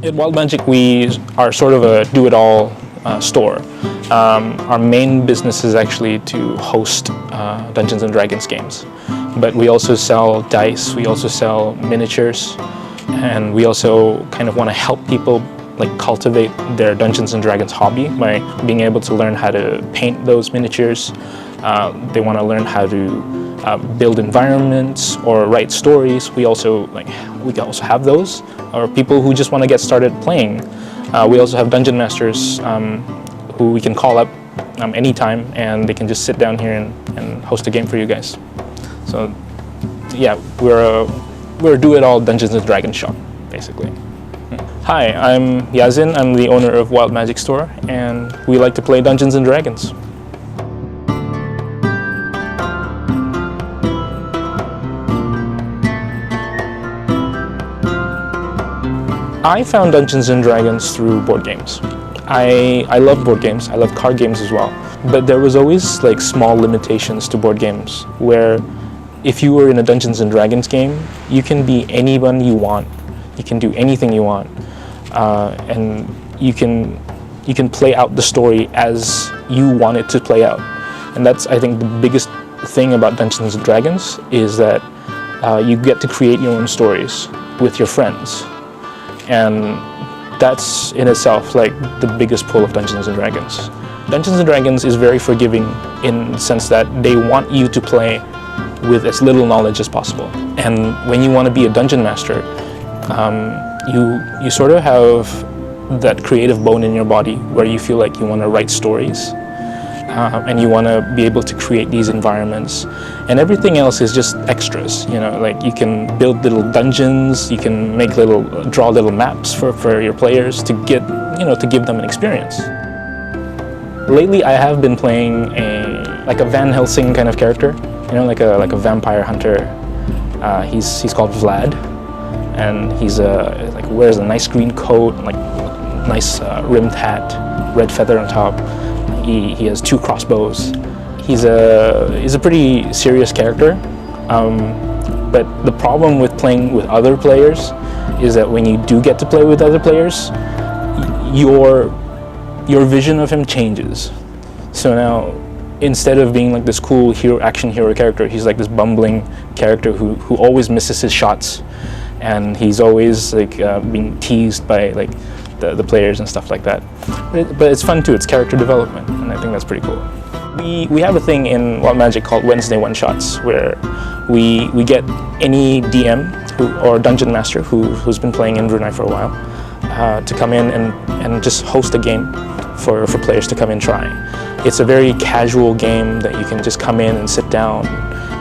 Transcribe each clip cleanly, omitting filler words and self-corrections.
At Wild Magic, we are sort of a do-it-all store. Our main business is actually to host Dungeons and Dragons games, but we also sell dice, we also sell miniatures, and we also kind of want to help people like cultivate their Dungeons and Dragons hobby by being able to learn how to paint those miniatures. They want to learn how to build environments or write stories. We also have those, or people who just want to get started playing. We also have dungeon masters who we can call up anytime, and they can just sit down here and host a game for you guys. So yeah, we're a do-it-all Dungeons and Dragons shop, basically. Hi, I'm Yazin. I'm the owner of Wild Magic Store, and we like to play Dungeons and Dragons. I found Dungeons and Dragons through board games. I love board games. I love card games as well. But there was always like small limitations to board games where if you were in a Dungeons and Dragons game, you can be anyone you want. You can do anything you want, and you can play out the story as you want it to play out. And that's, I think, the biggest thing about Dungeons and Dragons is that you get to create your own stories with your friends, and that's in itself like the biggest pull of Dungeons and Dragons. Dungeons and Dragons is very forgiving in the sense that they want you to play with as little knowledge as possible. And when you want to be a dungeon master, you sort of have that creative bone in your body where you feel like you want to write stories, and you want to be able to create these environments, and everything else is just extras. You know, like you can build little dungeons, you can make draw little maps for your players to give them an experience. Lately, I have been playing a Van Helsing kind of character, like a vampire hunter. He's called Vlad, and he's wears a nice green coat, like nice rimmed hat, red feather on top. He has 2 crossbows. He's a pretty serious character, but the problem with playing with other players is that when you do get to play with other players, your vision of him changes. So now, instead of being like this cool action hero character, he's like this bumbling character who always misses his shots, and he's always like being teased by like the players and stuff like that. But it's fun too. It's character development, and I think that's pretty cool. We have a thing in Wild Magic called Wednesday one-shots, where we get any DM or dungeon master who's been playing in Brunei for a while to come in and just host a game for players to come and try. It's a very casual game that you can just come in and sit down,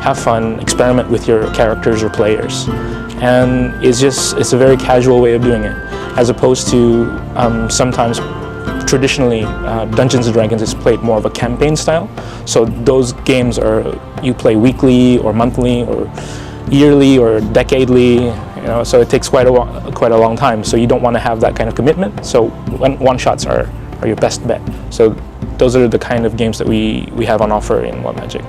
have fun, experiment with your characters or players, and it's a very casual way of doing it, as opposed to sometimes traditionally Dungeons and Dragons is played more of a campaign style. So those games you play weekly or monthly or yearly or decadely, so it takes quite a long time. So you don't want to have that kind of commitment. So one-shots are your best bet. So those are the kind of games that we have on offer in Wild Magic.